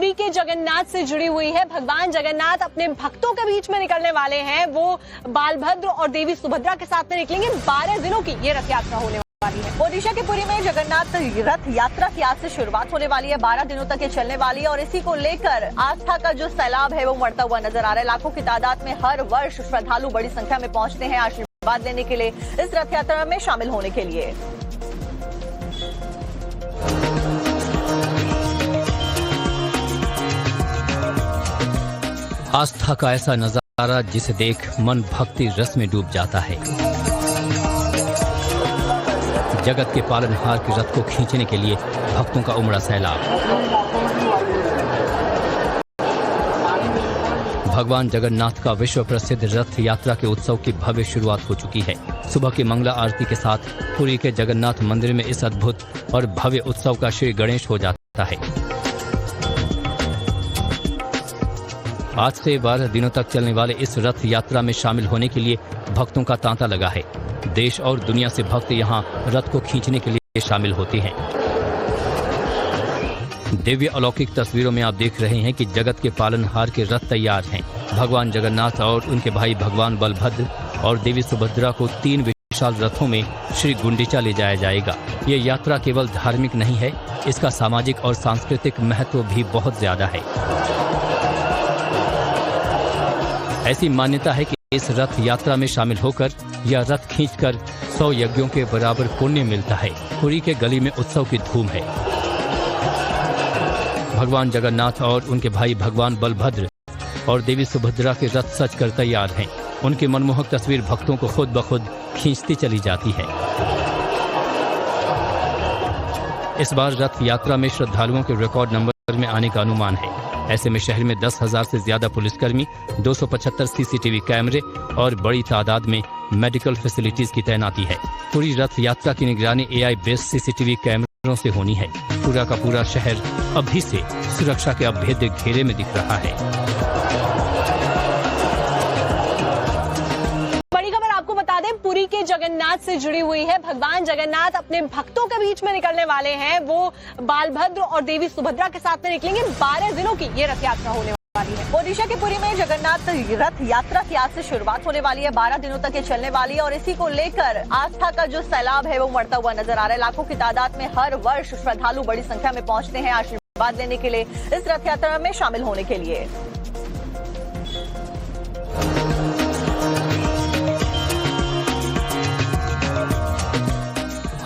पुरी के जगन्नाथ से जुड़ी हुई है। भगवान जगन्नाथ अपने भक्तों के बीच में निकलने वाले हैं। वो बालभद्र और देवी सुभद्रा के साथ में निकलेंगे। 12 दिनों की ये रथ यात्रा होने वाली है। ओडिशा के पुरी में जगन्नाथ रथ यात्रा की आज से शुरुआत होने वाली है। 12 दिनों तक ये चलने वाली है और इसी को लेकर आस्था का जो सैलाब है वो बढ़ता हुआ नजर आ रहा है। लाखों की तादाद में हर वर्ष श्रद्धालु बड़ी संख्या में पहुंचते हैं आशीर्वाद लेने के लिए, इस रथ यात्रा में शामिल होने के लिए। आस्था का ऐसा नजारा जिसे देख मन भक्ति रस में डूब जाता है। जगत के पालनहार के रथ को खींचने के लिए भक्तों का उमड़ा सैलाब। भगवान जगन्नाथ का विश्व प्रसिद्ध रथ यात्रा के उत्सव की भव्य शुरुआत हो चुकी है। सुबह की मंगला आरती के साथ पुरी के जगन्नाथ मंदिर में इस अद्भुत और भव्य उत्सव का श्री गणेश हो जाता है। आज से 12 दिनों तक चलने वाले इस रथ यात्रा में शामिल होने के लिए भक्तों का तांता लगा है। देश और दुनिया से भक्त यहां रथ को खींचने के लिए शामिल होते हैं। दिव्य अलौकिक तस्वीरों में आप देख रहे हैं कि जगत के पालनहार के रथ तैयार हैं। भगवान जगन्नाथ और उनके भाई भगवान बलभद्र और देवी सुभद्रा को 3 विशाल रथों में श्री गुंडीचा ले जाया जाएगा। ये यात्रा केवल धार्मिक नहीं है, इसका सामाजिक और सांस्कृतिक महत्व भी बहुत ज्यादा है। ऐसी मान्यता है कि इस रथ यात्रा में शामिल होकर या रथ खींचकर 100 यज्ञों के बराबर पुण्य मिलता है। पुरी के गली में उत्सव की धूम है। भगवान जगन्नाथ और उनके भाई भगवान बलभद्र और देवी सुभद्रा के रथ सज कर तैयार हैं। उनकी मनमोहक तस्वीर भक्तों को खुद ब खुद खींचती चली जाती है। इस बार रथ यात्रा में श्रद्धालुओं के रिकॉर्ड नंबर में आने का अनुमान है। ऐसे में शहर में 10,000 से ज्यादा पुलिसकर्मी, 275 सीसीटीवी कैमरे और बड़ी तादाद में मेडिकल फैसिलिटीज की तैनाती है। पूरी रथ यात्रा की निगरानी AI बेस्ड सीसीटीवी कैमरों से होनी है। पूरा का पूरा शहर अभी से सुरक्षा के अभेद्य घेरे में दिख रहा है। बड़ी खबर आपको बता दें, पुरी के जगन्नाथ से जुड़ी हुई है। भगवान जगन्नाथ अपने भक्तों के बीच में निकलने वाले हैं। वो बालभद्र और देवी सुभद्रा के साथ में निकलेंगे। 12 दिनों की ये रथ यात्रा होने वाली है। ओडिशा के पुरी में जगन्नाथ रथ यात्रा की आज से शुरुआत होने वाली है। 12 दिनों तक ये चलने वाली है और इसी को लेकर आस्था का जो सैलाब है वो बढ़ता हुआ नजर आ रहा है। लाखों की तादाद में हर वर्ष श्रद्धालु बड़ी संख्या में पहुंचते हैं आशीर्वाद लेने के लिए, इस रथ यात्रा में शामिल होने के लिए।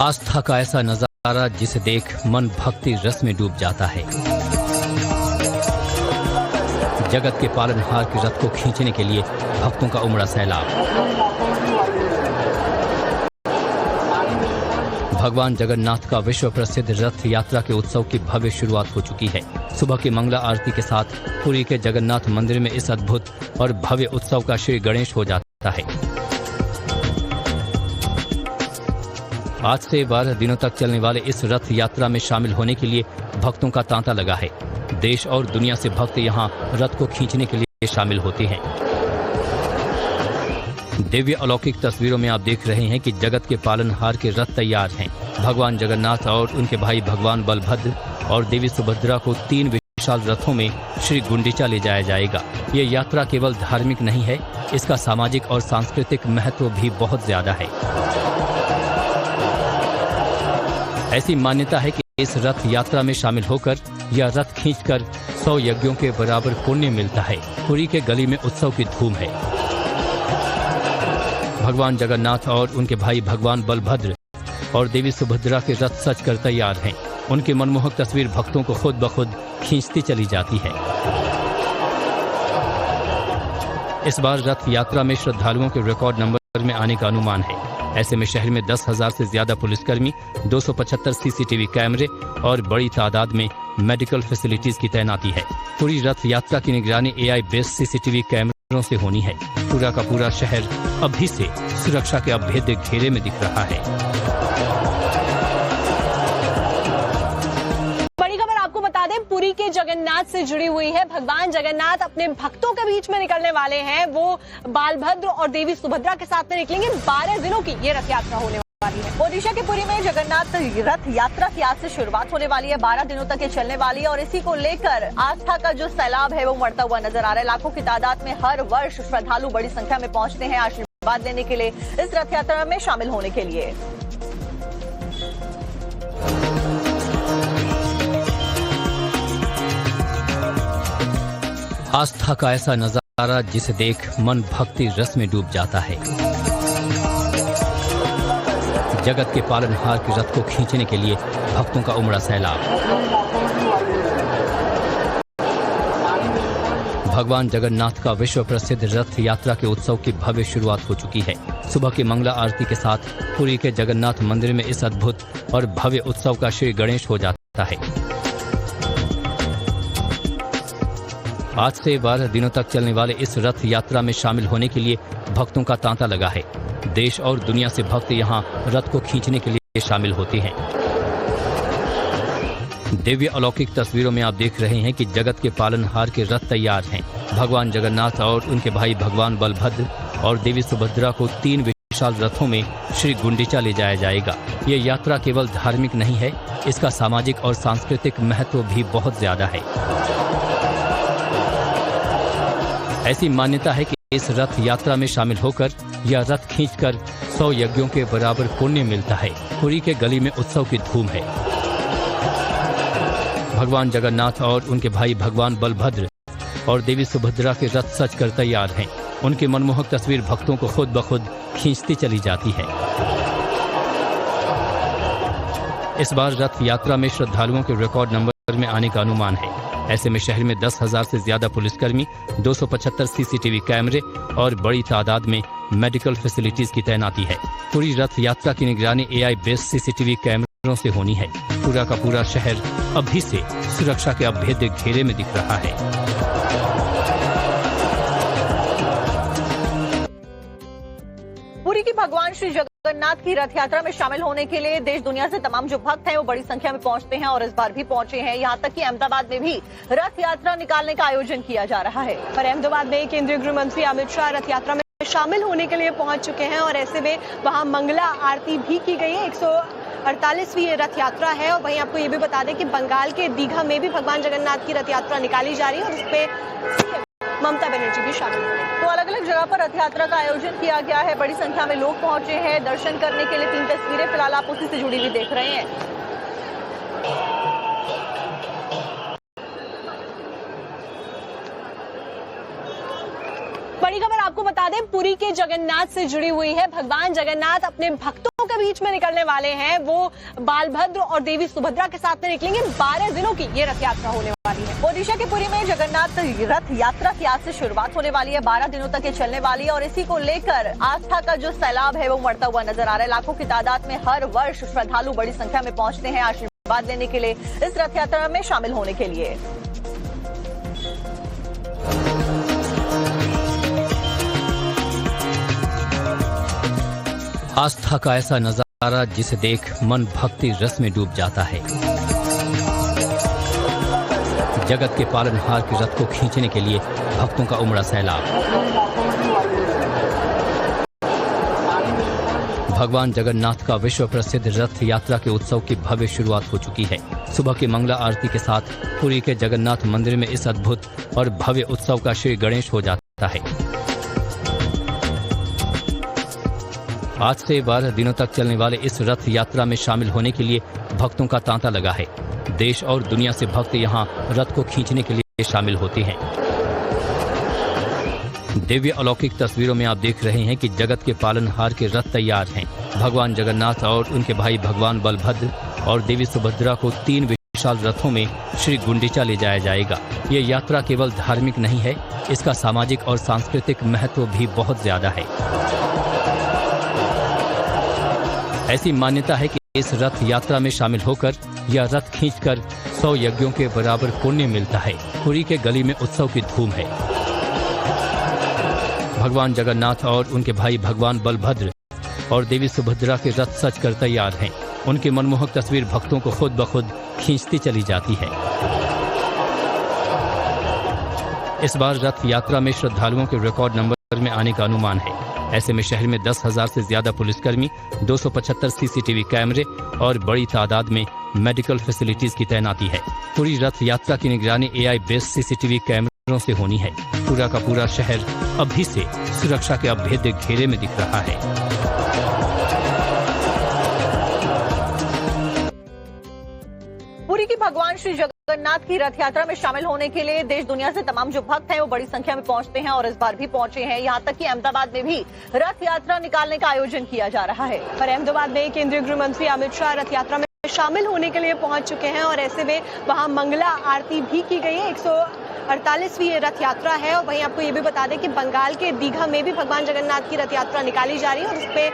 आस्था का ऐसा नजारा जिसे देख मन भक्ति रस में डूब जाता है। जगत के पालनहार के रथ को खींचने के लिए भक्तों का उमड़ा सैलाब। भगवान जगन्नाथ का विश्व प्रसिद्ध रथ यात्रा के उत्सव की भव्य शुरुआत हो चुकी है। सुबह की मंगला आरती के साथ पुरी के जगन्नाथ मंदिर में इस अद्भुत और भव्य उत्सव का श्री गणेश हो जाता है। आज से 12 दिनों तक चलने वाले इस रथ यात्रा में शामिल होने के लिए भक्तों का तांता लगा है। देश और दुनिया से भक्त यहां रथ को खींचने के लिए शामिल होते हैं। दिव्य अलौकिक तस्वीरों में आप देख रहे हैं कि जगत के पालनहार के रथ तैयार हैं। भगवान जगन्नाथ और उनके भाई भगवान बलभद्र और देवी सुभद्रा को 3 विशाल रथों में श्री गुंडीचा ले जाया जाएगा। ये यात्रा केवल धार्मिक नहीं है, इसका सामाजिक और सांस्कृतिक महत्व भी बहुत ज्यादा है। ऐसी मान्यता है कि इस रथ यात्रा में शामिल होकर या रथ खींचकर 100 यज्ञों के बराबर पुण्य मिलता है। पुरी के गली में उत्सव की धूम है। भगवान जगन्नाथ और उनके भाई भगवान बलभद्र और देवी सुभद्रा के रथ सज कर तैयार हैं। उनकी मनमोहक तस्वीर भक्तों को खुद ब खुद खींचती चली जाती है। इस बार रथ यात्रा में श्रद्धालुओं के रिकॉर्ड नंबर में आने का अनुमान है। ऐसे में शहर में 10,000 से ज्यादा पुलिसकर्मी, 275 सीसीटीवी कैमरे और बड़ी तादाद में मेडिकल फैसिलिटीज की तैनाती है। पूरी रथ यात्रा की निगरानी AI बेस्ड सीसीटीवी कैमरों से होनी है। पूरा का पूरा शहर अभी से सुरक्षा के अभेद्य घेरे में दिख रहा है। बड़ी खबर आपको बता दें, पुरी के जगन्नाथ से जुड़ी हुई है। भगवान जगन्नाथ अपने भक्तों के बीच में निकलने वाले हैं। वो बालभद्र और देवी सुभद्रा के साथ में निकलेंगे। 12 दिनों की ये रथ यात्रा होने वाली है। ओडिशा के पुरी में जगन्नाथ रथ यात्रा की आज से शुरुआत होने वाली है। 12 दिनों तक ये चलने वाली है और इसी को लेकर आस्था का जो सैलाब है वो बढ़ता हुआ नजर आ रहा है। लाखों की तादाद में हर वर्ष श्रद्धालु बड़ी संख्या में पहुंचते हैं आशीर्वाद लेने के लिए, इस रथ यात्रा में शामिल होने के लिए। आस्था का ऐसा नजारा जिसे देख मन भक्ति रस में डूब जाता है। जगत के पालनहार के रथ को खींचने के लिए भक्तों का उमड़ा सैलाब। भगवान जगन्नाथ का विश्व प्रसिद्ध रथ यात्रा के उत्सव की भव्य शुरुआत हो चुकी है। सुबह की मंगला आरती के साथ पुरी के जगन्नाथ मंदिर में इस अद्भुत और भव्य उत्सव का श्री गणेश हो जाता है। आज से 12 दिनों तक चलने वाले इस रथ यात्रा में शामिल होने के लिए भक्तों का तांता लगा है। देश और दुनिया से भक्त यहां रथ को खींचने के लिए शामिल होते हैं। दिव्य अलौकिक तस्वीरों में आप देख रहे हैं कि जगत के पालनहार के रथ तैयार हैं। भगवान जगन्नाथ और उनके भाई भगवान बलभद्र और देवी सुभद्रा को 3 विशाल रथों में श्री गुंडीचा ले जाया जाएगा। ये यात्रा केवल धार्मिक नहीं है, इसका सामाजिक और सांस्कृतिक महत्व भी बहुत ज्यादा है। ऐसी मान्यता है कि इस रथ यात्रा में शामिल होकर या रथ खींचकर 100 यज्ञों के बराबर पुण्य मिलता है। पुरी के गली में उत्सव की धूम है। भगवान जगन्नाथ और उनके भाई भगवान बलभद्र और देवी सुभद्रा के रथ सज कर तैयार हैं। उनकी मनमोहक तस्वीर भक्तों को खुद ब खुद खींचती चली जाती है। इस बार रथ यात्रा में श्रद्धालुओं के रिकॉर्ड नंबर में आने का अनुमान है। ऐसे में शहर में 10,000 से ज्यादा पुलिसकर्मी, 275 सीसीटीवी कैमरे और बड़ी तादाद में मेडिकल फैसिलिटीज की तैनाती है। पूरी रथ यात्रा की निगरानी AI बेस्ड सीसीटीवी कैमरों से होनी है। पूरा का पूरा शहर अभी से सुरक्षा के अभेद्य घेरे में दिख रहा है। पुरी की भगवान श्री जगन्नाथ की रथ यात्रा में शामिल होने के लिए देश दुनिया से तमाम जो भक्त हैं वो बड़ी संख्या में पहुंचते हैं और इस बार भी पहुंचे हैं। यहां तक कि अहमदाबाद में भी रथ यात्रा निकालने का आयोजन किया जा रहा है। पर अहमदाबाद में केंद्रीय गृह मंत्री अमित शाह रथ यात्रा में शामिल होने के लिए पहुंच चुके हैं और ऐसे में वहां मंगला आरती भी की गई है। 148वीं ये रथ यात्रा है। और वहीं आपको ये भी बता दें कि बंगाल के दीघा में भी भगवान जगन्नाथ की रथ यात्रा निकाली जा रही है और इसमें ममता बनर्जी भी शामिल हुए। तो अलग अलग जगह पर रथ यात्रा का आयोजन किया गया है। बड़ी संख्या में लोग पहुंचे हैं दर्शन करने के लिए। 3 तस्वीरें फिलहाल आप उसी से जुड़ी हुई देख रहे हैं। बड़ी खबर आपको बता दें, पुरी के जगन्नाथ से जुड़ी हुई है। भगवान जगन्नाथ अपने भक्तों के बीच में निकलने वाले हैं। वो बालभद्र और देवी सुभद्रा के साथ में निकलेंगे। 12 दिनों की ये रथ यात्रा होने वाली है। ओडिशा के पुरी में जगन्नाथ रथ यात्रा की आज से शुरुआत होने वाली है। 12 दिनों तक ये चलने वाली है और इसी को लेकर आस्था का जो सैलाब है वो बढ़ता हुआ नजर आ रहा है। लाखों की तादाद में हर वर्ष श्रद्धालु बड़ी संख्या में पहुंचते हैं आशीर्वाद लेने के लिए, इस रथ यात्रा में शामिल होने के लिए। आस्था का ऐसा नजारा जिसे देख मन भक्ति रस में डूब जाता है। जगत के पालनहार के रथ को खींचने के लिए भक्तों का उमड़ा सैलाब। भगवान जगन्नाथ का विश्व प्रसिद्ध रथ यात्रा के उत्सव की भव्य शुरुआत हो चुकी है। सुबह की मंगला आरती के साथ पुरी के जगन्नाथ मंदिर में इस अद्भुत और भव्य उत्सव का श्री गणेश हो जाता है। आज से 12 दिनों तक चलने वाले इस रथ यात्रा में शामिल होने के लिए भक्तों का तांता लगा है। देश और दुनिया से भक्त यहां रथ को खींचने के लिए शामिल होते हैं। दिव्य अलौकिक तस्वीरों में आप देख रहे हैं कि जगत के पालनहार के रथ तैयार हैं। भगवान जगन्नाथ और उनके भाई भगवान बलभद्र और देवी सुभद्रा को 3 विशाल रथों में श्री गुंडीचा ले जाया जाएगा। ये यात्रा केवल धार्मिक नहीं है, इसका सामाजिक और सांस्कृतिक महत्व भी बहुत ज्यादा है। ऐसी मान्यता है कि इस रथ यात्रा में शामिल होकर या रथ खींचकर 100 यज्ञों के बराबर पुण्य मिलता है। पुरी के गली में उत्सव की धूम है। भगवान जगन्नाथ और उनके भाई भगवान बलभद्र और देवी सुभद्रा के रथ सज कर तैयार हैं। उनकी मनमोहक तस्वीर भक्तों को खुद ब खुद खींचती चली जाती है। इस बार रथ यात्रा में श्रद्धालुओं के रिकॉर्ड नंबर में आने का अनुमान है। ऐसे में शहर में 10,000 से ज्यादा पुलिसकर्मी, 275 सीसीटीवी कैमरे और बड़ी तादाद में मेडिकल फैसिलिटीज की तैनाती है। पूरी रथ यात्रा की निगरानी AI बेस्ड सीसीटीवी कैमरों से होनी है। पूरा का पूरा शहर अभी से सुरक्षा के अभेद्य घेरे में दिख रहा है। पुरी की भगवान श्री जगन्नाथ की रथ यात्रा में शामिल होने के लिए देश दुनिया से तमाम जो भक्त हैं वो बड़ी संख्या में पहुंचते हैं और इस बार भी पहुंचे हैं। यहां तक कि अहमदाबाद में भी रथ यात्रा निकालने का आयोजन किया जा रहा है। और अहमदाबाद में केंद्रीय गृह मंत्री अमित शाह रथ यात्रा में शामिल होने के लिए पहुंच चुके हैं और ऐसे में वहां मंगला आरती भी की गई है। 148वीं ये रथ यात्रा है। और वहीं आपको ये भी बता दें कि बंगाल के दीघा में भी भगवान जगन्नाथ की रथ यात्रा निकाली जा रही है और इसमें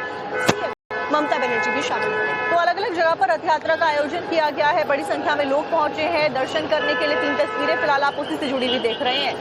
ममता बनर्जी भी शामिल हुई है। तो अलग अलग जगह पर रथ यात्रा का आयोजन किया गया है। बड़ी संख्या में लोग पहुंचे हैं दर्शन करने के लिए। 3 तस्वीरें फिलहाल आप उसी से जुड़ी हुई देख रहे हैं।